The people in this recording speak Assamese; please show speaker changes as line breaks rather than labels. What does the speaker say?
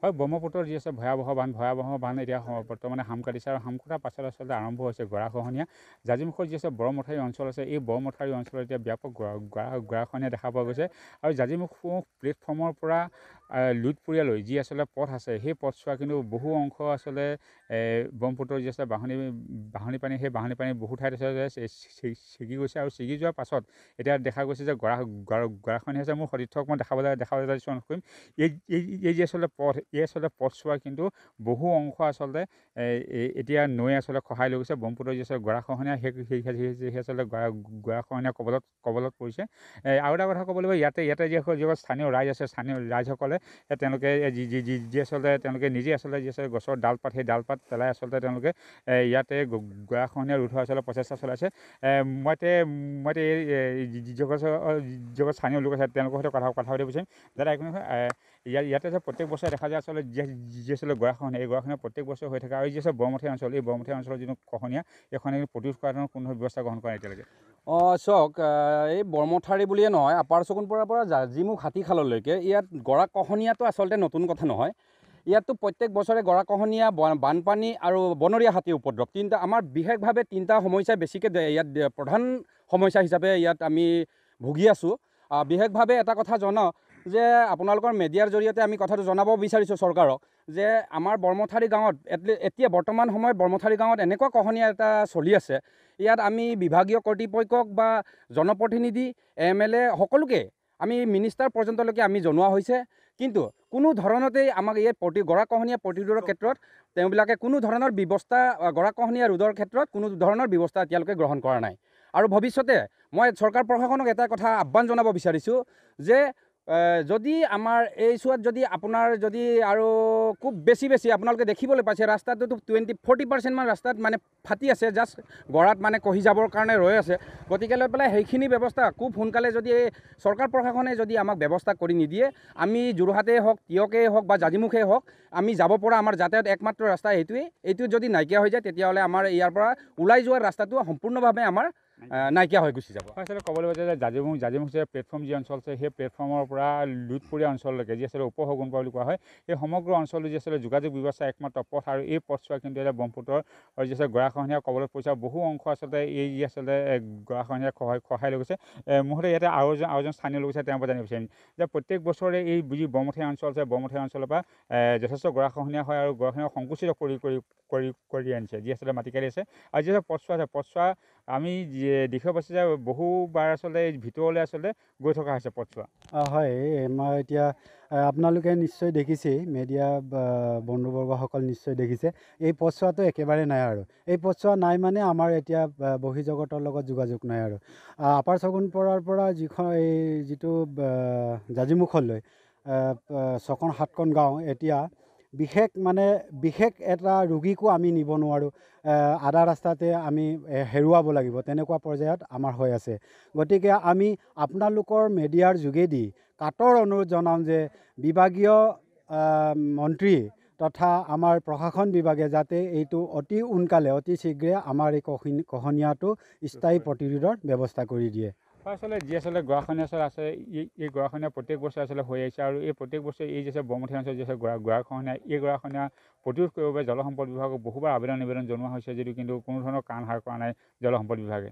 হয়, ব্ৰহ্মপুত্ৰৰ যি আছে ভয়াৱহ বান এতিয়া বৰ্তমানে হাম কাটিছে আৰু হাম কটাৰ পাছত আচলতে আৰম্ভ হৈছে গৰাখহনীয়া। জাঁজিমুখৰ যি আছে বৰমথাৰি অঞ্চল আছে, এই বৰমথাৰি অঞ্চলত এতিয়া ব্যাপক গৰাখহনীয়া দেখা পোৱা গৈছে। আৰু জাঁজিমুখ প্লেটফৰ্মৰ পৰা লুইতপুৰীয়ালৈ যি আচলতে পথ আছে, সেই পথছোৱা কিন্তু বহু অংশ আচলতে ব্ৰহ্মপুত্ৰৰ যি আছে বাঢ়নী পানী, সেই বাঢ়নী পানী বহু ঠাইত আচলতে ছিগি গৈছে। আৰু ছিগি যোৱাৰ পাছত এতিয়া দেখা গৈছে যে গৰাখহনীয়া হৈছে। মোৰ সতীৰ্থক মই দেখাবলৈ চেষ্টা কৰিম। এই যি আচলতে পথ, এই আচলতে পথছোৱা কিন্তু বহু অংশ আচলতে এতিয়া নৈ আচলতে খহাই লৈ গৈছে। ব্ৰহ্মপুত্ৰৰ যি আচলতে গৰাখহনীয়া, সেই আচলতে গৰাখহনীয়া কবলত পৰিছে। আৰু এটা কথা ক'ব লাগিব, ইয়াতে যিসকল স্থানীয় ৰাইজ আছে, স্থানীয় ৰাইজসকলে তেওঁলোকে যি আচলতে তেওঁলোকে নিজে আচলতে যি আছে গছৰ ডালপাত, সেই ডালপাত পেলাই আচলতে তেওঁলোকে ইয়াতে গৰাখহনীয়া ৰোধ হোৱাৰ আচলতে প্ৰচেষ্টা চলাইছে। মই যিসকল স্থানীয় লোক আছে তেওঁলোকৰ সৈতে কথা পাতিব বিচাৰিম। দাদা একো নহয়, ইয়াতে যে প্ৰত্যেক বছৰে দেখা যায় আচলতে যি আচলতে গৰাখহনীয়া, এই গৰাখহনীয়া প্ৰত্যেক বছৰে হৈ থাকে। আৰু যি আছে ব্ৰহ্মথাৰি অঞ্চল, এই ব্ৰহ্মথাৰি অঞ্চলৰ যিটো খহনীয়া, এই খহনীয়া প্ৰতিৰোধ কৰাৰ কোনো ব্যৱস্থা গ্ৰহণ কৰা এতিয়ালৈকে?
চাওক, এই বৰমথাৰি বুলিয়ে নহয়, আপাৰ চকুনপৰাৰ পৰা জাঁজিমুখ হাতীখাললৈকে ইয়াত গৰাখহনীয়াটো আচলতে নতুন কথা নহয়। ইয়াততো প্ৰত্যেক বছৰে গৰাখহনীয়া, বানপানী আৰু বনৰীয়া হাতীৰ উপদ্ৰৱ, আমাৰ বিশেষভাৱে তিনিটা সমস্যাই বেছিকৈ ইয়াত প্ৰধান সমস্যা হিচাপে ইয়াত আমি ভুগি আছোঁ। বিশেষভাৱে এটা কথা জনাওঁ যে আপোনালোকৰ মিডিয়াৰ জৰিয়তে আমি কথাটো জনাব বিচাৰিছোঁ চৰকাৰক যে আমাৰ বৰমথাৰি গাঁৱত এতিয়া বৰ্তমান সময়ত বৰমথাৰি গাঁৱত এনেকুৱা খহনীয়া এটা চলি আছে। ইয়াত আমি বিভাগীয় কৰ্তৃপক্ষক বা জনপ্ৰতিনিধি, MLA সকলোকে আমি মিনিষ্টাৰ পৰ্যন্তলৈকে আমি জনোৱা হৈছে, কিন্তু কোনো ধৰণতেই আমাক এই গৰাখহনীয়া প্ৰতিৰোধৰ ক্ষেত্ৰত তেওঁবিলাকে কোনো ধৰণৰ ব্যৱস্থা, গৰাখহনীয়া ৰোধৰ ক্ষেত্ৰত কোনো ধৰণৰ ব্যৱস্থা এতিয়ালৈকে গ্ৰহণ কৰা নাই। আৰু ভৱিষ্যতে মই চৰকাৰ প্ৰশাসনক এটা কথা আহ্বান জনাব বিচাৰিছোঁ যে যদি আমাৰ এই চোৱাত যদি আৰু খুব বেছি আপোনালোকে দেখিবলৈ পাইছে ৰাস্তাটোতো 40% মান ৰাস্তাত মানে ফাটি আছে, জাষ্ট গৰাত মানে কহি যাবৰ কাৰণে ৰৈ আছে। গতিকে লৈ পেলাই সেইখিনি ব্যৱস্থা খুব সোনকালে যদি চৰকাৰ প্ৰশাসনে যদি আমাক ব্যৱস্থা কৰি নিদিয়ে, আমি যোৰহাটেই হওক, তিয়কেই হওক বা জাঁজিমুখেই হওক, আমি যাব পৰা আমাৰ যাতায়াত একমাত্ৰ ৰাস্তা এইটো যদি নাইকিয়া হৈ যায়, তেতিয়াহ'লে আমাৰ ইয়াৰ পৰা ওলাই যোৱাৰ ৰাস্তাটো সম্পূৰ্ণভাৱে আমাৰ নাইকিয়া হৈ গুচি যাব।
আচলতে ক'বলৈ গ'লে যে জাঁজিমুখ যে প্লেটফৰ্ম যি অঞ্চল আছে, সেই প্লেটফৰ্মৰ পৰা লুইতপুৰীয়া অঞ্চললৈকে যি আচলতে উপশগুনপৰা বুলি কোৱা হয়, এই সমগ্ৰ অঞ্চলটো যি আচলতে যোগাযোগ ব্যৱস্থা একমাত্ৰ পথ। আৰু এই পথছোৱা কিন্তু এতিয়া ব্ৰহ্মপুত্ৰৰ যি আছে গৰাখহনীয়া কবলত পৰিছে। বহু অংশ আচলতে এই যি আচলতে গৰাখহনীয়া খহাই লৈ গৈছে। মুঠতে ইয়াতে আৰু এজন স্থানীয় লোক আছে, তেওঁৰ পৰা জানিব বিচাৰিম যে প্ৰত্যেক বছৰে এই যি ব্ৰহ্মথাৰি অঞ্চল আছে, ব্ৰহ্মথাৰি অঞ্চলৰ পৰা যথেষ্ট গৰাখহনীয়া হয় আৰু গৰাখহনীয়া সংকুচিত কৰি আনিছে, যি আচলতে মাটি কালি আছে। আৰু যি পথছোৱা আছে, পথছোৱা আমি দেখিব পাইছোঁ যে বহুবাৰ আচলতে ভিতৰলৈ আচলতে গৈ থকা হৈছে পথছোৱা।
হয়, মই এতিয়া আপোনালোকে নিশ্চয় দেখিছেই, মিডিয়া বন্ধুবৰ্গসকল নিশ্চয় দেখিছে, এই পথছোৱাটো একেবাৰে নাই। আৰু এই পথছোৱা নাই মানে আমাৰ এতিয়া বহিৰ্জগতৰ লগত যোগাযোগ নাই। আৰু আপাৰ চকুনপৰাৰ পৰা যিটো জাঁজিমুখলৈ 6-7খন গাঁও, এতিয়া বিশেষ এটা ৰোগীকো আমি নিব নোৱাৰোঁ, আধা ৰাস্তাতে আমি হেৰুৱাব লাগিব, তেনেকুৱা পৰ্যায়ত আমাৰ হৈ আছে। গতিকে আমি আপোনালোকৰ মিডিয়াৰ যোগেদি কাতৰ অনুৰোধ জনাম যে বিভাগীয় মন্ত্ৰী তথা আমাৰ প্ৰশাসন বিভাগে যাতে এইটো অতি সোনকালে, অতি শীঘ্ৰে আমাৰ এই খহনীয়াটো স্থায়ী প্ৰতিৰোধৰ ব্যৱস্থা কৰি দিয়ে।
আচলতে যি আচলতে গৰাখহনীয়া আছে, এই গৰাখহনীয়া প্ৰত্যেক বছৰে আচলতে হৈ আহিছে। আৰু এই প্ৰত্যেক বছৰে এই যে ব্ৰহ্মথাৰি অঞ্চল যি আছে গৰাখহনীয়া, এই গৰাখহনীয়া প্ৰতিৰোধ কৰিবৰ বাবে জলসম্পদ বিভাগক বহুবাৰ নিবেদন জনোৱা হৈছে যদিও কিন্তু কোনো ধৰণৰ কাণ সাৰ কৰা নাই জলসম্পদ বিভাগে।